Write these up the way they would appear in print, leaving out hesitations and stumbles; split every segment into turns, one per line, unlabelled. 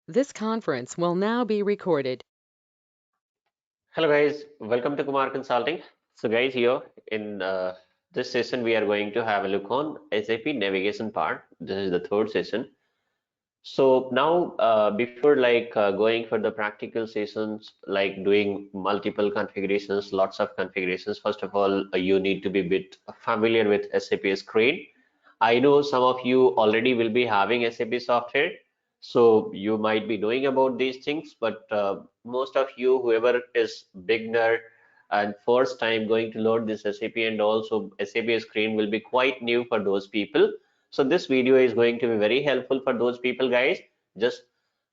This conference will now be recorded.
Hello guys, welcome to Kumar Consulting. So guys, here in this session we are going to have a look on SAP navigation part. This is the third session. So now before going for the practical sessions, like doing multiple configurations, lots of configurations, first of all you need to be a bit familiar with SAP screen. I know some of you already will be having SAP software, so you might be knowing about these things, but most of you, whoever is beginner and first time going to learn this SAP, and also SAP screen will be quite new for those people. So this video is going to be very helpful for those people, guys. Just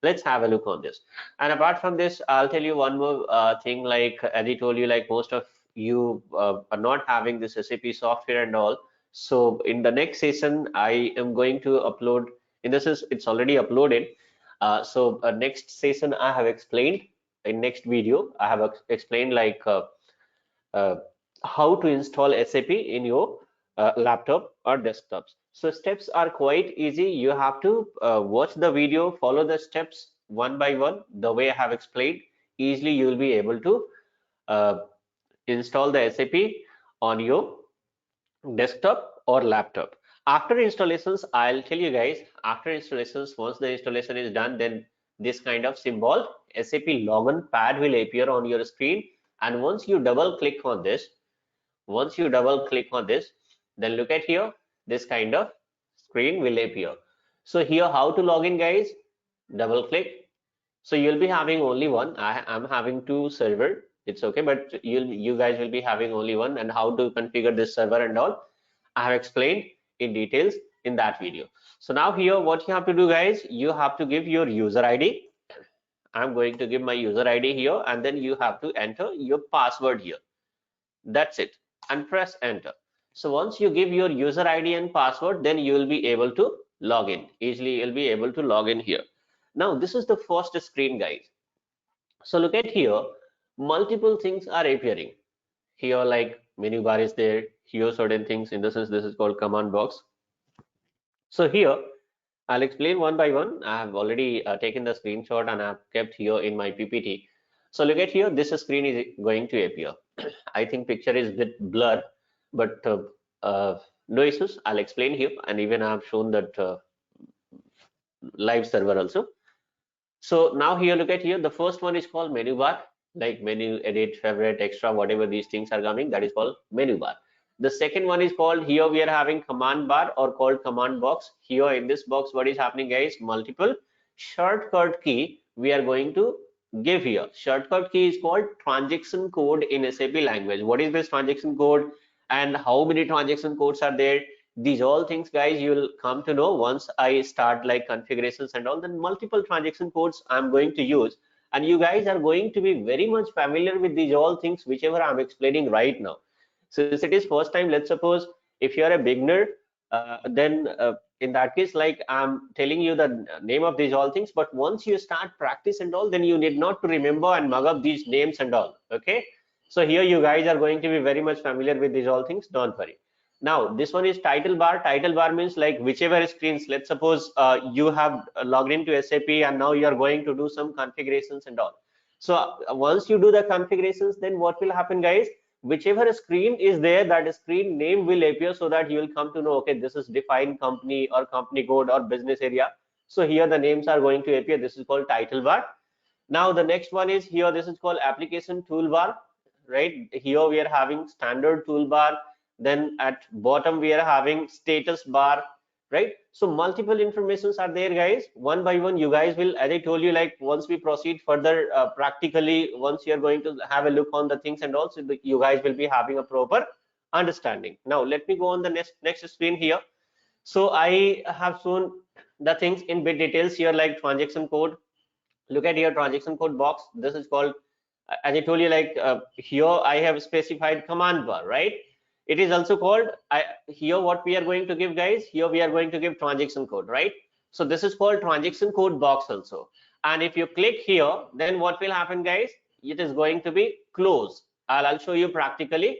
let's have a look on this. And apart from this, I'll tell you one more thing. Like as I told you, like most of you are not having this SAP software and all. So in the next session, I am going to upload. In this is it's already uploaded. Next session I have explained in next video. I have explained uh, how to install SAP in your laptop or desktops. So steps are quite easy. You have to watch the video, follow the steps one by one, the way I have explained. Easily you will be able to uh, install the SAP on your desktop or laptop. After installations, I'll tell you guys, after installations, once the installation is done, then this kind of symbol, SAP login pad will appear on your screen. And once you double click on this, then look at here, this kind of screen will appear. So here, how to log in, guys? Double click. So you'll be having only one. I'm having two server. It's okay, but you guys will be having only one. And how to configure this server and all, I have explained in details in that video. So now here, what you have to do, guys, you have to give your user ID. I'm going to give my user ID here, and then you have to enter your password here. That's it, and press enter. So once you give your user ID and password, then you will be able to log in easily. You'll be able to log in here. Now this is the first screen, guys. So look at here, multiple things are appearing here, like menu bar is there here, certain things. In this is called command box. So here I'll explain one by one. I have already taken the screenshot and I've kept here in my PPT. So look at here, this screen is going to appear. I think picture is a bit blurred, but no issues. I'll explain here, and even I've shown that live server also. So now here, look at here. The first one is called menu bar, like menu, edit, favorite, extra, whatever these things are coming. That is called menu bar. The second one is called, here we are having command bar or called command box. Here in this box, what is happening, guys? Multiple shortcut key we are going to give here. Shortcut key is called transaction code in SAP language. What is this transaction code and how many transaction codes are there? These all things, guys, you will come to know once I start like configurations and all. Then multiple transaction codes I'm going to use, and you guys are going to be very much familiar with these all things whichever I'm explaining right now. Since it is first time, let's suppose if you are a beginner, then in that case, like I'm telling you the name of these all things, but once you start practice and all, then you need not to remember and mug up these names and all. Okay, so here you guys are going to be very much familiar with these all things, don't worry. Now this one is title bar. Title bar means like whichever screens, let's suppose you have logged into SAP and now you are going to do some configurations and all. So once you do the configurations, then what will happen, guys? Whichever screen is there, that screen name will appear, so that you will come to know, okay, this is defined company or company code or business area. So here the names are going to appear. This is called title bar. Now the next one is here, this is called application toolbar, right? Here we are having standard toolbar, then at bottom we are having status bar, right? So multiple informations are there, guys. One by one, you guys will, as I told you, like once we proceed further practically, once you are going to have a look on the things and also you guys will be having a proper understanding. Now let me go on the next screen here. So I have shown the things in bit details here, like transaction code. Look at here, transaction code box. This is called, as I told you, like here I have specified command bar, right? It is also called, here what we are going to give, guys, here we are going to give transaction code, right? So this is called transaction code box also. And if you click here, then what will happen, guys? It is going to be closed. I'll show you practically.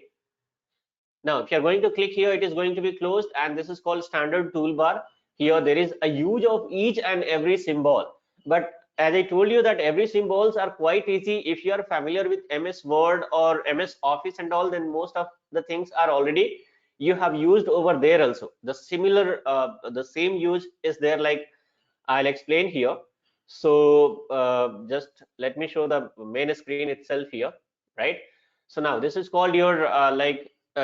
Now if you're going to click here, it is going to be closed, and this is called standard toolbar. Here there is a use of each and every symbol, but as I told you that every symbols are quite easy. If you are familiar with MS Word or MS Office and all, then most of the things are already you have used over there also. The similar, the same use is there, like I'll explain here. So just let me show the main screen itself here, right? So now this is called your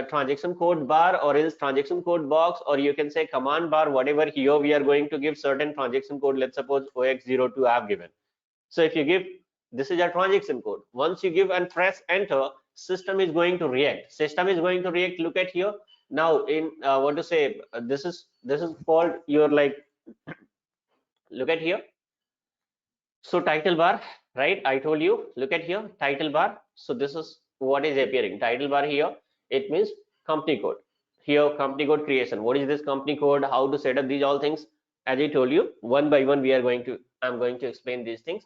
transaction code bar, or else transaction code box, or you can say command bar, whatever. Here we are going to give certain transaction code. Let's suppose OX02 I have given. So if you give, this is a transaction code. Once you give and press enter, system is going to react. System is going to react. Look at here. Now in what to say, this is called your like, look at here. So title bar, right? I told you, look at here, title bar. So this is what is appearing. Title bar here, it means company code. Here, company code creation. What is this company code? How to set up these all things? As I told you, one by one, I'm going to explain these things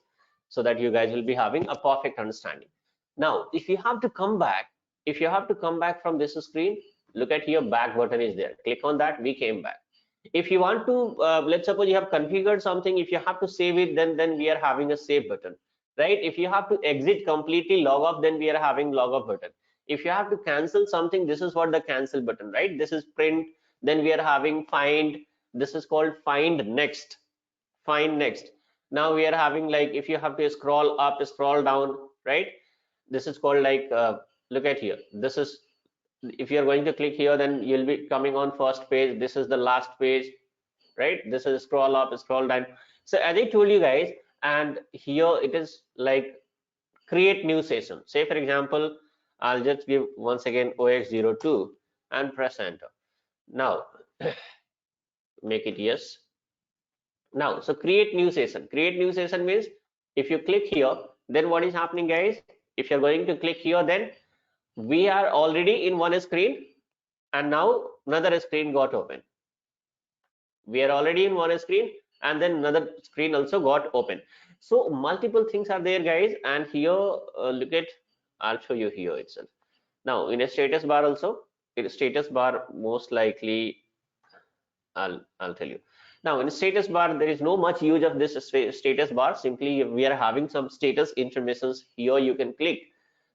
so that you guys will be having a perfect understanding. Now, if you have to come back, from this screen, look at here, back button is there. Click on that, we came back. If you want to let's suppose you have configured something, if you have to save it, then we are having a save button, right? If you have to exit completely, log off, then we are having log off button. If you have to cancel something, this is what the cancel button, right? This is print, then we are having find, this is called find next. Now we are having like, if you have to scroll up, scroll down, right? This is called like look at here, this is, if you're going to click here, then you'll be coming on first page. This is the last page, right? This is scroll up, scroll down. So as I told you guys, and here it is like create new session. Say for example, I'll just give once again OX02 and press enter. Now make it yes. Now, so create new session. Create new session means if you click here, then what is happening, guys? If you're going to click here, then we are already in one screen, and now another screen got open. We are already in one screen, and then another screen also got open. So multiple things are there, guys. And here look at, I'll show you here itself. Now in a status bar also, in a status bar, most likely I'll tell you. Now in a status bar, there is no much use of this status bar. Simply we are having some status informations here, you can click.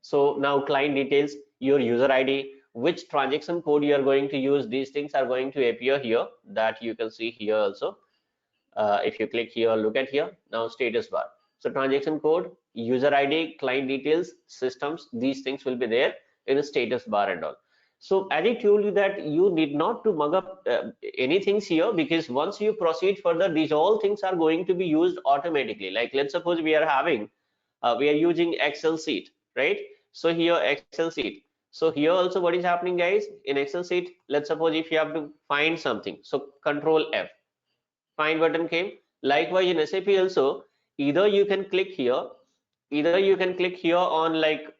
So now client details, your user ID, which transaction code you are going to use, these things are going to appear here, that you can see here also. If you click here, look at here, now status bar. So transaction code, user ID, client details, systems, these things will be there in a status bar and all. So as I told you that you need not to mug up any things here, because once you proceed further, these all things are going to be used automatically. Like let's suppose we are having, we are using Excel sheet, right? So here Excel sheet. So here also what is happening, guys, in Excel sheet, let's suppose if you have to find something, so Control F, find button came. Likewise in SAP also, either you can click here, on like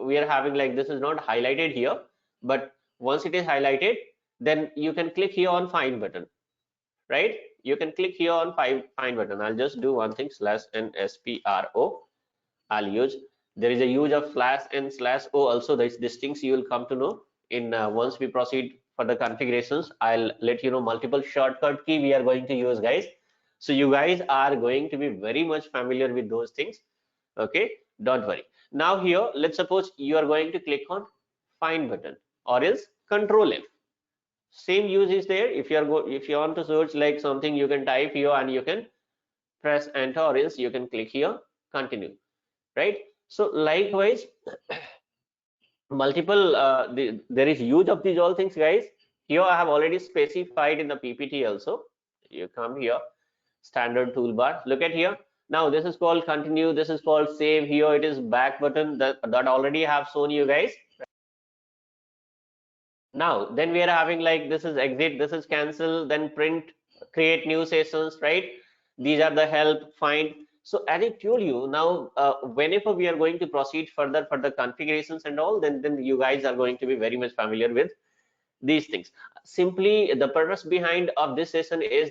we are having like, this is not highlighted here, but once it is highlighted, then you can click here on find button, right? You can click here on find button. I'll just do one thing, /nspro. I'll use, there is a use of /n/o also. These things you will come to know in once we proceed for the configurations. I'll let you know multiple shortcut key we are going to use, guys. So you guys are going to be very much familiar with those things. Okay, don't worry. Now here, let's suppose you are going to click on find button, or else Control F. Same use is there. If you want to search like something, you can type here and you can press enter, or else you can click here continue, right? So likewise, multiple there is use of these all things, guys. Here I have already specified in the PPT also. You come here, standard toolbar, look at here. Now this is called continue, this is called save. Here it is back button, that already have shown you guys. Now then we are having like, this is exit, this is cancel, then print, create new sessions, right? These are the help, find. So as I told you, now whenever we are going to proceed further for the configurations and all, then you guys are going to be very much familiar with these things. Simply the purpose behind of this session is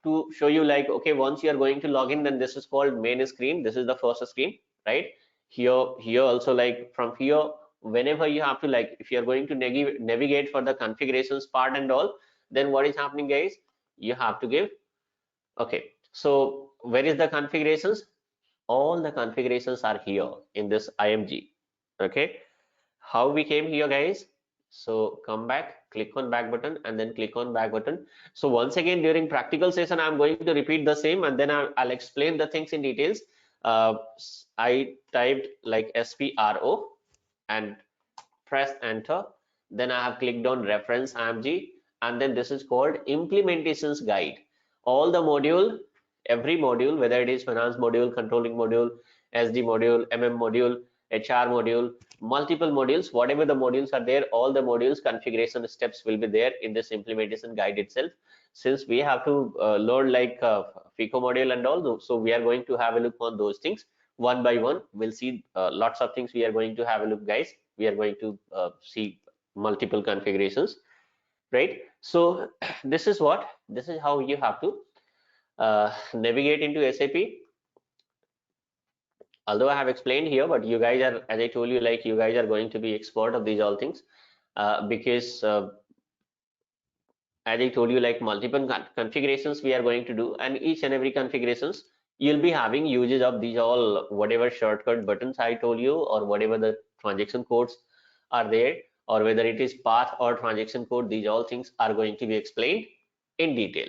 to show you like, okay, once you are going to log in, then this is called main screen. This is the first screen, right? Here also, like from here, whenever you have to, like if you are going to navigate for the configurations part and all, then what is happening, guys? You have to give, okay, so where is the configurations? all the configurations are here in this IMG. Okay, how we came here, guys? So come back, click on back button, and then click on back button. So once again, during practical session, I'm going to repeat the same, and then I'll explain the things in details. I typed like SPRO and press enter. Then I have clicked on reference IMG, and then this is called implementations guide. All the module, every module, whether it is finance module, controlling module, SD module, MM module, HR module, multiple modules, whatever the modules are there, all the modules configuration steps will be there in this implementation guide itself. Since we have to learn like FICO module and all, so we are going to have a look on those things one by one. We'll see lots of things we are going to have a look, guys. We are going to see multiple configurations, right? So this is how you have to navigate into SAP. Although I have explained here, but you guys are, as I told you, like you guys are going to be expert of these all things, because as I told you, like multiple configurations we are going to do, and each and every configurations you'll be having uses of these all whatever shortcut buttons I told you, or whatever the transaction codes are there, or whether it is path or transaction code. These all things are going to be explained in detail.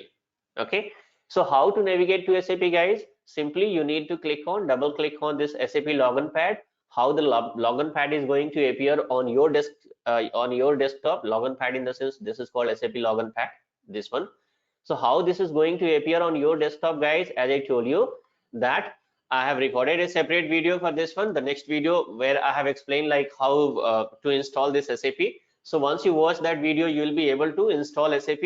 Okay, so how to navigate to SAP, guys? Simply you need to double click on this SAP login pad. How the login pad is going to appear on your desktop. Login pad, in the sense, this is called SAP login pad, this one. So how this is going to appear on your desktop, guys? As I told you that I have recorded a separate video for this one, the next video, where I have explained like how to install this SAP. So once you watch that video, you will be able to install SAP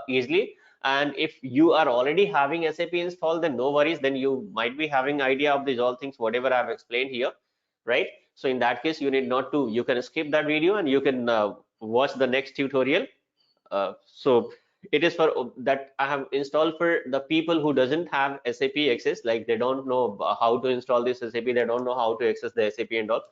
easily. And if you are already having SAP installed, then no worries, then you might be having idea of these all things whatever I have explained here, right? So in that case, you need not to, you can skip that video and you can watch the next tutorial. So it is for that I have installed for the people who doesn't have SAP access, like they don't know how to install this SAP, they don't know how to access the SAP and all.